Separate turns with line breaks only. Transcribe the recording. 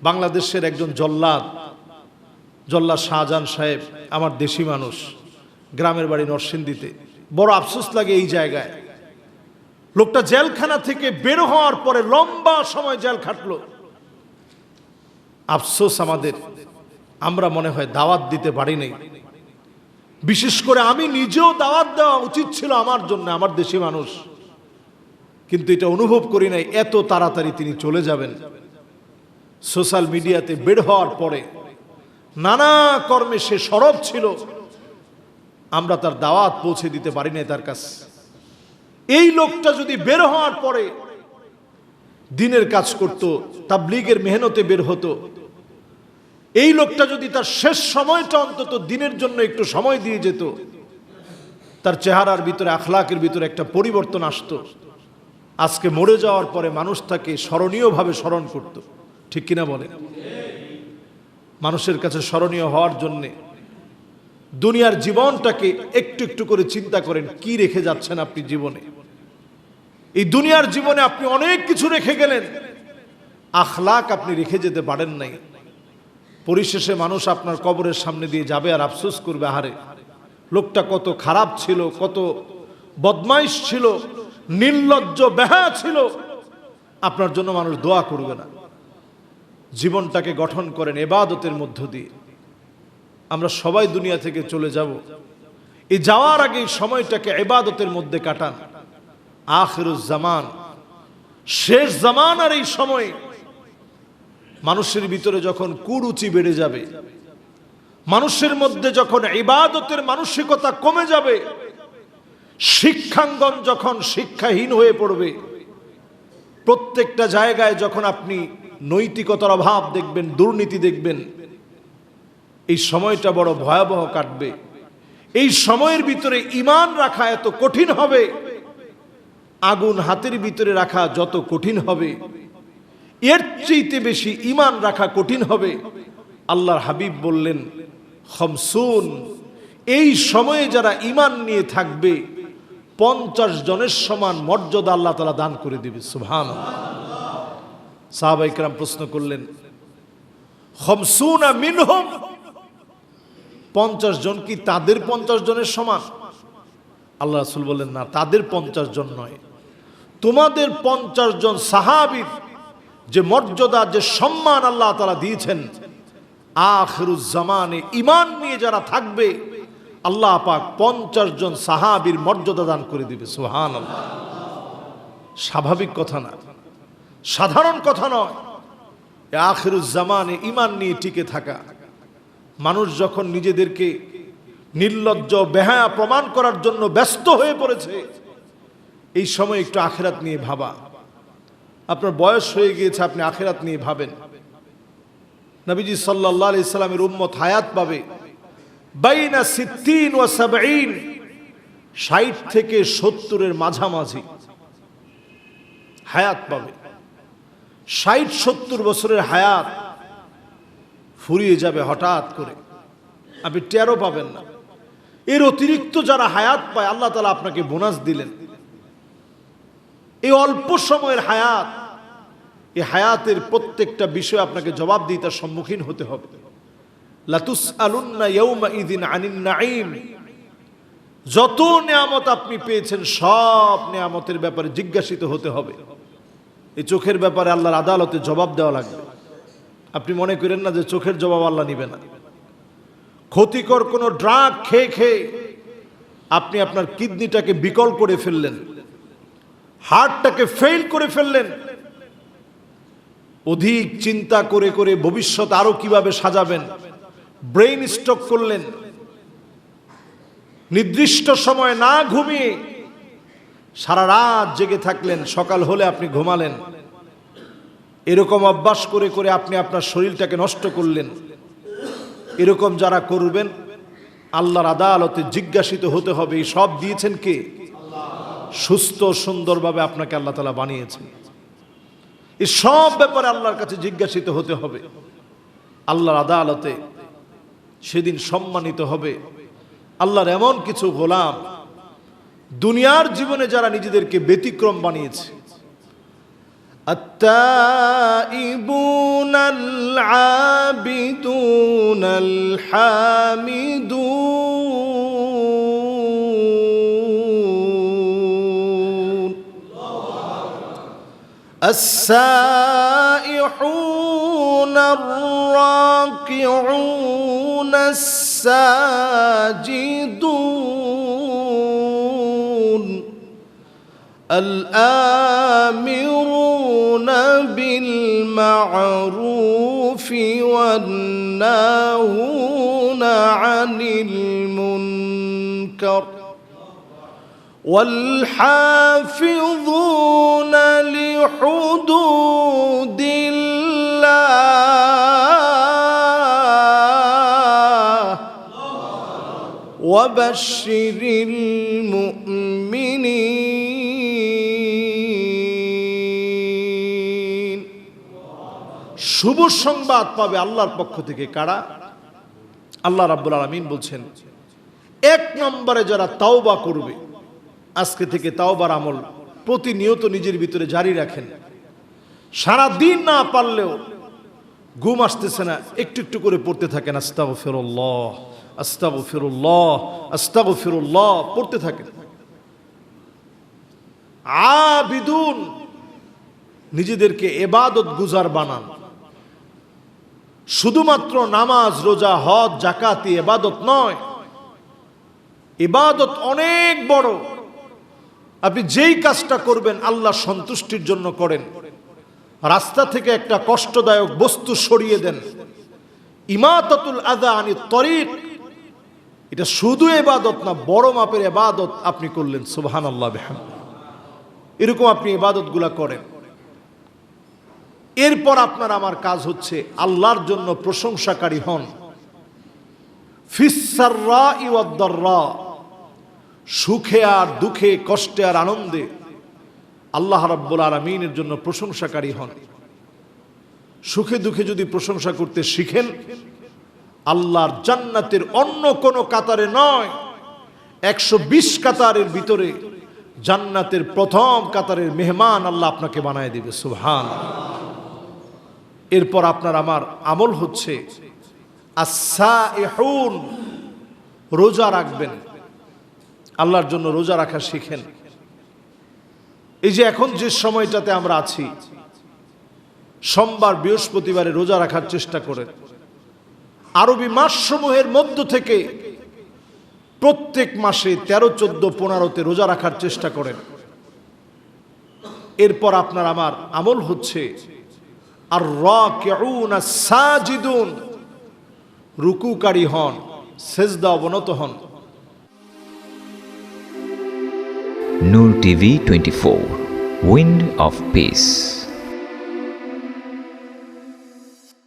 বাংলাদেশের একজন জল্লাদ শাহজাহান সাহেব, আমার দেশি মানুষ, গ্রামের বাড়ি নরসিংদীতে। বড় আফসোস লাগে এই জায়গায়, লোকটা জেলখানা থেকে বের হওয়ার পরে লম্বা সময় জেল খাটলো। আফসোস আমাদের, আমরা মনে হয় দাওয়াত দিতে পারি নাই। বিশেষ করে আমি নিজেও দাওয়াত দেওয়া উচিত ছিল আমার জন্য, আমার দেশি মানুষ, কিন্তু এটা অনুভব করি নাই এত তাড়াতাড়ি তিনি চলে যাবেন। সোশ্যাল মিডিয়াতে বের হওয়ার পরে নানা কর্মে সে সরব ছিল, আমরা তার দাওয়াত পৌঁছে দিতে পারি নাই তার কাছে। এই লোকটা যদি বের হওয়ার পরে দিনের কাজ করত, তাবলীগের মেহনতে বের হতো, এই লোকটা যদি তার শেষ সময়টা অন্তত দিনের জন্য একটু সময় দিয়ে যেত, তার চেহারার ভিতরে, আখলাকের ভিতরে একটা পরিবর্তন আসতো। আজকে মরে যাওয়ার পরে মানুষ তাকে স্মরণীয়ভাবে স্মরণ করত, ঠিক কিনা বলে? মানুষের কাছে স্মরণীয় হওয়ার জন্যে দুনিয়ার জীবনটাকে একটু একটু করে চিন্তা করেন, কি রেখে যাচ্ছেন আপনি জীবনে। এই দুনিয়ার জীবনে আপনি অনেক কিছু রেখে গেলেন, আখলাক আপনি রেখে যেতে পারেন নাই। পরিশেষে মানুষ আপনার কবরের সামনে দিয়ে যাবে আর আফসোস করবে, আহারে লোকটা কত খারাপ ছিল, কত বদমাইশ ছিল, নির্লজ্জ বেহায়া ছিল। আপনার জন্য মানুষ দোয়া করবে না। জীবনটাকে গঠন করেন ইবাদতের মধ্য দিয়ে। আমরা সবাই দুনিয়া থেকে চলে যাব, এই যাওয়ার আগে সময়টাকে ইবাদতের মধ্যে কাটান। আখিরুজ জামান, শেষ জামানার এই সময় মানুষের ভিতরে যখন কুরুচি বেড়ে যাবে, মানুষের মধ্যে যখন ইবাদতের মানসিকতা কমে যাবে, শিক্ষাঙ্গন যখন শিক্ষাহীন হয়ে পড়বে, প্রত্যেকটা জায়গায় যখন আপনি নৈতিকতার অভাব দেখবেন, দুর্নীতি দেখবেন, এই সময়টা বড় ভয়াবহ কাটবে। এই সময়ের ভিতরে ঈমান রাখা এত কঠিন হবে, আগুন হাতের ভিতরে রাখা যত কঠিন হবে, এর চেয়ে বেশি ঈমান রাখা কঠিন হবে। আল্লাহর হাবিব বললেন, খামসুন, এই সময়ে যারা ঈমান নিয়ে থাকবে 50 জনের সমান মর্যাদা আল্লাহ তাআলা দান করে দিবে। সুবহানাল্লাহ। সাহাবায়ে কেরাম প্রশ্ন করলেন, খামসুনা মিনহুম, 50 জন কি তাদের 50 জনের সমান? আল্লাহ রাসূল বললেন, না, তাদের 50 জন নয়, তোমাদের 50 জন সাহাবীর যে মর্যাদা, যে সম্মান আল্লাহ তাআলা দিয়েছেন, আখিরুজ জামানে ঈমান নিয়ে যারা থাকবে আল্লাহ পাক 50 জন সাহাবীর মর্যাদা দান করে দিবে। সুবহানাল্লাহ। স্বাভাবিক কথা না, সাধারণ কথা নয়। আখিরুজ জামানে ঈমান নিয়ে টিকে থাকা, মানুষ যখন নিজেদেরকে নির্লজ্জ বেহায়া প্রমাণ করার জন্য ব্যস্ত হয়ে পড়েছে, এই সময় একটু আখিরাত নিয়ে ভাবা। আপনার বয়স হয়ে গিয়েছে, আপনি আখিরাত নিয়ে ভাবেন। নবীজি সাল্লাল্লাহু আলাইহি সাল্লামের উম্মত হায়াত পাবে বাইনা 60 ওয়া 70, 60 থেকে 70-এর মাঝামাঝি হায়াত পাবে। 60-70 বছরের হায়াত ফুরিয়ে যাবে হঠাৎ করে, আপনি টেরও পাবেন না। এর অতিরিক্ত যারা হায়াত পায়, আল্লাহ তাআলা আপনাকে বোনাস দিলেন। এই অল্প সময়ের হায়াত, এই হায়াতের প্রত্যেকটা বিষয় আপনাকে জবাবদিহিতার সম্মুখীন হতে হবে। লা তুসআলুন্না ইয়াউমাইযিন আনিন নাঈম, যত নিয়ামত আপনি পেয়েছেন সব নিয়ামতের ব্যাপারে জিজ্ঞাসিত হতে হবে। এই চোখের ব্যাপারে আল্লাহর আদালতে জবাব দেওয়া লাগবে। আপনি মনে করেন না যে চোখের জবাব আল্লাহ নিবে না। ক্ষতিকর কোনো ড্রাগ খেয়ে খেয়ে আপনি আপনার কিডনিটাকে বিকল করে ফেললেন, হার্টটাকে ফেল করে ফেললেন, অধিক চিন্তা করে করে ভবিষ্যৎ আরো কিভাবে সাজাবেন ব্রেইন স্ট্রোক করলেন, নির্দিষ্ট সময় না ঘুমিয়ে সারা রাত জেগে থাকলেন, সকাল হলে আপনি ঘুমালেন, এরকম অভ্যাস করে করে আপনি আপনার শরীরটাকে নষ্ট করলেন। এরকম যারা করবেন আল্লাহর আদালতে জিজ্ঞাসিত হতে হবে। এই সব দিয়েছেন কে? সুস্থ সুন্দরভাবে আপনাকে আল্লাহ তাআলা বানিয়েছেন। এই সব ব্যাপারে আল্লাহর কাছে জিজ্ঞাসিত হতে হবে। আল্লাহর আদালতে সেদিন সম্মানিত হবে আল্লাহর এমন কিছু গোলাম, দুনিয়ার জীবনে যারা নিজেদেরকে ব্যতিক্রম বানিয়েছে, التائبون العابدون الحامدون السائحون الراكعون الساجدون الآمرون بالمعروف والناهون عن المنكر والحافظون لحدود الله وبشر المؤمنين শুভ সংবাদ পাবে আল্লাহর পক্ষ থেকে কারা? আল্লাহ রাব্বুল আলামিন বলছেন এক নম্বরে যারা তাওবা করবে, আজকে থেকে তাওবার আমল প্রতিনিয়ত নিজের ভিতরে জারি রাখেন। সারা দিন না পারলেও ঘুম আসতেছে না, একটু একটু করে পড়তে থাকেন আস্তাগফিরুল্লাহ আস্তাগফিরুল্লাহ আস্তাগফিরুল্লাহ পড়তে থাকেন। আবিদুন, নিজেদেরকে ইবাদত গুজার বানান। শুধুমাত্র নামাজ, রোজা, হজ, যাকাতি ইবাদত নয়, ইবাদত অনেক বড়। আপনি যেই কাজটা করবেন আল্লাহ সন্তুষ্টির জন্য করেন। রাস্তা থেকে একটা কষ্টদায়ক বস্তু সরিয়ে দেন, ইমাতাতুল আযা আনিত তরিক, এটা শুধু ইবাদত না, বড় মাপের ইবাদত আপনি করলেন। সুবহানাল্লাহ বিহামদিহি। এরকম আপনি ইবাদতগুলা করেন। এরপর আপনার আমার কাজ হচ্ছে আল্লাহর জন্য প্রশংসাকারী হন। ফিস সাররাই ওয়াদ দাররা, সুখে আর দুঃখে, কষ্টে আর আনন্দে আল্লাহ রাব্বুল আলামিনের জন্য প্রশংসাকারী হন। সুখে দুঃখে যদি প্রশংসা করতে শিখেন, আল্লাহর জান্নাতের অন্য কোনো কাতারে নয়, 120 কাতারের ভিতরে জান্নাতের প্রথম কাতারের মেহমান আল্লাহ আপনাকে বানায় দিবে। সুবহানাল্লাহ। এরপর আপনার আমার আমল হচ্ছে আস-সাইহুন, রোজা রাখবেন। আল্লাহর জন্য রোজা রাখা শিখেন। এই যে এখন যে সময়টাতে আমরা আছি, সোমবার বৃহস্পতিবারে রোজা রাখার চেষ্টা করেন। আরবি মাসসমূহের মধ্য থেকে প্রত্যেক মাসে 13, 14, 15তে রোজা রাখার চেষ্টা করেন। এরপর আপনার আমার আমল হচ্ছে আর রাকিউন সাজিদুন, রুকুকারী হন, সেজদা অবনত হন।
Noor TV 24, Wind of Peace.